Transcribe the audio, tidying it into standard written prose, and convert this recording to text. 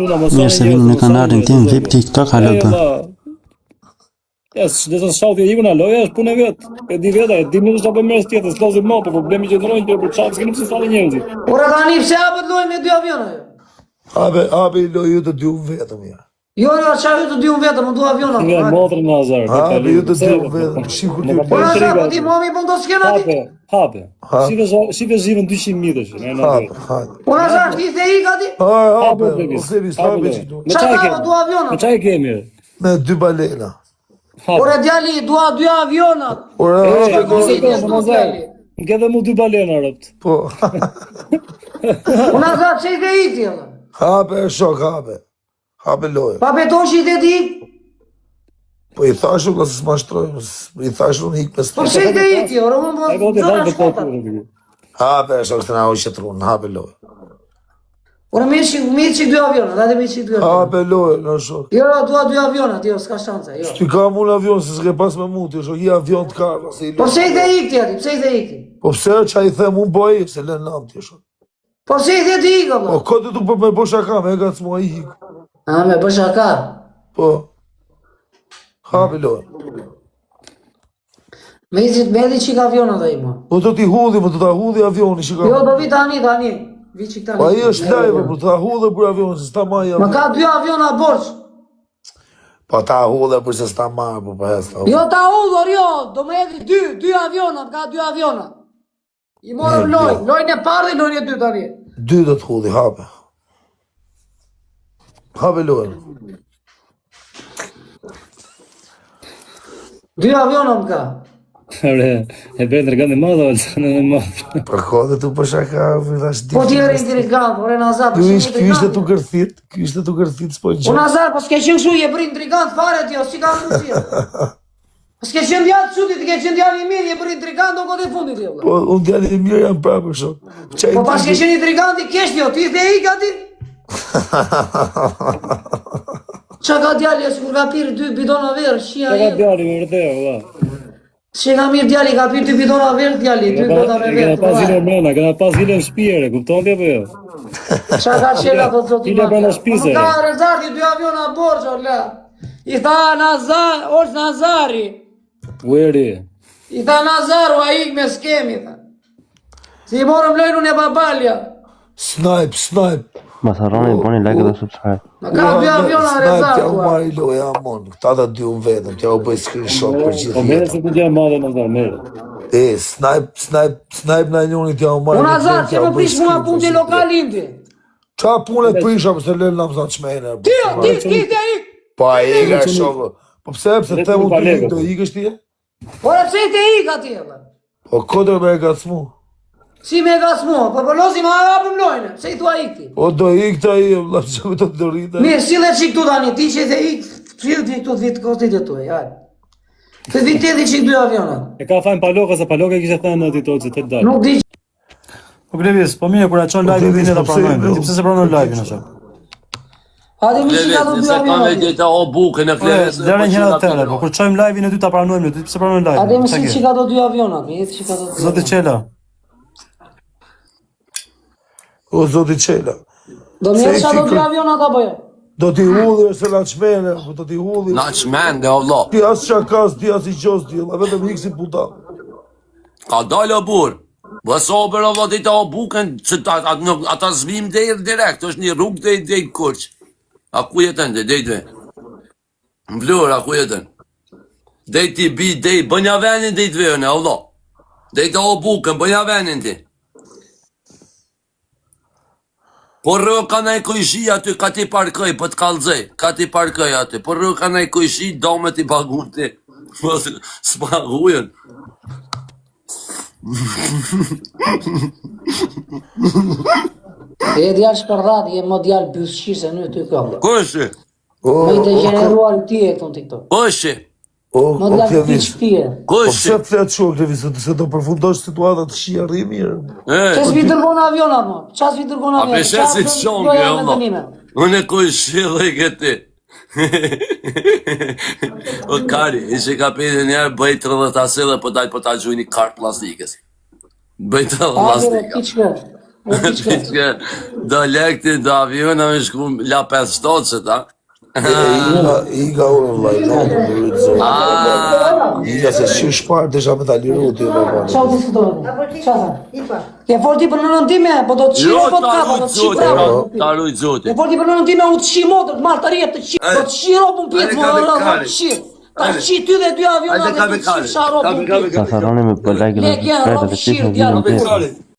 Mirë se vini në kanalin tim VIP TikTok, halo bë. Ja, dhe të shauti e na loja është punë vet. E di veta, e di nuk është apo mes tjetër, s'lozi më, po problemi që ndrojnë ti për çfarë s'keni pse fali njerëzit. Ora tani pse hapet lojë me dy aviona? Habe lojë të dy vetëm ja. Jo, çfarë të dy vetëm, unë dua aviona. Nga motrën në Azar. Habe ju të dy vetëm, shiku ti. Po na ti mami bën do skena ti. Hape. Shive zhivën 200 mijësh, Habe. Po na zash ti se i gati? Habe. O sevi habe. Çfarë do aviona? Me çaj kemi? Me dy balena. Ora djali dua dy aviona. Ora, Nke dhe mu dy balena rëpt. po. Una zash se i ti. Habe shok, habe. Habe lojë. Pa betoshi te ti. Po i thashun la s'ma shtrojmë, i thashun hik me Po stë. se i ti, ora unë Ai goti dalë të Habe shok se na u shtrun, habe lojë. Ora mi dy aviona, date mi dy aviona. Habe lojë, na shok. Jo, dua dy aviona, ti s'ka shanse, jo. Ti kam un avion se s'ke pas me mu, ti shok, i avion të karë, se i Po lojë. se i ti aty, pse i ti? Po pse që i them unë bojë, se lën nam ti shok. Po se i ti i Po ka. këtë tu me bo shaka, me gac mua i hik. A me bësh aka. Po. Habe lojë. Me di çik aviona do ima. Po do t'i hudhi, po do t'a hudhi avioni, shika. Jo, do vi tani. Vi çik tani. Po ai është lajve, po t'a hudhi për avioni, se s'ta maja. Ma ka dy aviona borç. Po t'a hudhi për se s'ta marrë, po për hesta. Jo ta udhor, jo, do më hedhi dy aviona, ka dy aviona. I morëm lojën e parë dhe lojën e dytë tani. Dy do t'hudhi, habe. Habe lojën. Dy aviona më ka. E bërë në rëgën e madhe, alësën e madhe. Për kode tu për shaka, vidash di. Po ti eri intrigant, ore Nazar. Ky ishte tu kërthit, s'po O gjë. Nazar, po s'ke qenë kështu, je bërë intrigant fare ti, o si ka mundësi. Po s'ke qenë djallë kështu, ti ke qenë djallë i mirë, je bërë intrigant, do kote fundit ti. Po unë djali i mirë jam prapë shok. Po pas ke qenë intrigant i kesh ti, ti dhe i gati. Qa ka djali, e sikur ka pirë 2 bidona verë, shia Ka e. djali me vërtet, valla. Që ka mirë djali, ka pirë 2 bidona verë djali, 2 bidona me Kena pas verë. hile mrena, kena pas hile në shpijere, kupton tje për jo? Qa ka qela të zoti Hile brenda shpise. Ka rezarti 2 aviona borç, orla. I tha Nazar, orç Nazari. Ueri. I tha Nazaru, a ik me skemi, tha. Si i morëm lojnë unë e babalja. Snipe. Mos harroni bëni like dhe subscribe. Ma ka dy aviona Snipe, t'ja u rezartu. marri loja amon. Këta ta dy unë vetëm, t'ja u bëj screenshot për gjithë Po mere jetën. se të gjë madhe në zërë, mere. Snipe në njëni t'ja u marri. Unë Nazar, që më prish mua punë të lokal indi. Qa punë e prisha për se lënë në mëzat qmejnë. Ti të ik. Pa i ka shokë. Po pse te mu të ik, do ik është tje? Ora pse të ik ati, e bë. Po kodër me e gacmu. Si me gas mua, po përlozi ma hapëm lojnë, pse i thua ik ti. O do ik ta i, vla që me të të rritë. Mirë, si dhe qik tu tani, ti që i the ik, si dhe ti këtu të vitë kostit e tu e, hajë. Të vitë të edhe qik 2 avionat. E ka fajnë paloka, se paloka e kishte thënë në titolë që të dalë. Nuk di Po Grevis, po mirë, kur a qonë live-in vini dhe pranojmë. Ti pse se pranon live-in asha? Hadi mi qika do 2 avionat. o bukën e flerës. Lere njëra të tëre, po kur qojmë live-in e ty ta pranojmë, ti pse pranojmë Hadi mi live-in? qika do 2 avionat, mi jetë qika do 2 Zoti Qela. O zoti qela. Do mi jetë qa do 2 avionat apo jo? Do t'i hudhi se la qmene, po do t'i hudhi. Na qmende, Allah. Ti as qakas, ti as i qos ti, la vetëm hik si puta. Ka dalë o burë. Bëso për Allah dita o bukën, që ata zvim dhe direkt, është një rrugë dhe i kurq. A ku jetën dhe, dhe. Në vlorë, a ku jetën. Dhe ti bi, dhe bënja venin dhe i dvejën, Allah. Dhe ta o bukën, bënja venin ti. Por rrë ka nej kujshi aty, ka ti parkoj, për t'kallëzej, ka ti parkoj aty. Por rrë ka nej kujshi, do me ti pagun ti. S'pagujen. E djallë shpërdhat, je më djallë bysqisë në ty këllë. Kështë? Me i të gjeneruar ti e këto në TikTok. Kështë? Më djallë bysq ti e. Po Kështë? pse flet shumë Klevis, se do përfundosh situatat shia rri mirë. Që s'vi dërgon avionat, mo? Qa s'vi dërgon A avionat? peshe si të shonë, kjo Allah. Unë e kujshi dhe i këti. O kari, ishe ka pejtë njerë, bëj 30 asile, po daj po ta gjujni kartë plastikës. Bëj 30 Hajde, ti plastika. qëka? Piçke, do lekti, do aviona me shku la 5 shtocët, a? Iga unë vllai, nuk rrit zot. Iga se shi shpar desha me ta liru ti baba. Çao diskutoni. Çao. Ke folti për nënën time, po do të Jo, shih po të ta kapa, do rujt të shih zotit, bravo. ta rujt zotit. Ke folti për nënën time, u të shih motor, të marr të rjet të shih, do të shih ropën pjesë, do të shih. Ta shih ty dhe dy aviona, do të shih sa ropën. Sa saroni me like dhe subscribe dhe klikni në videon tjetër.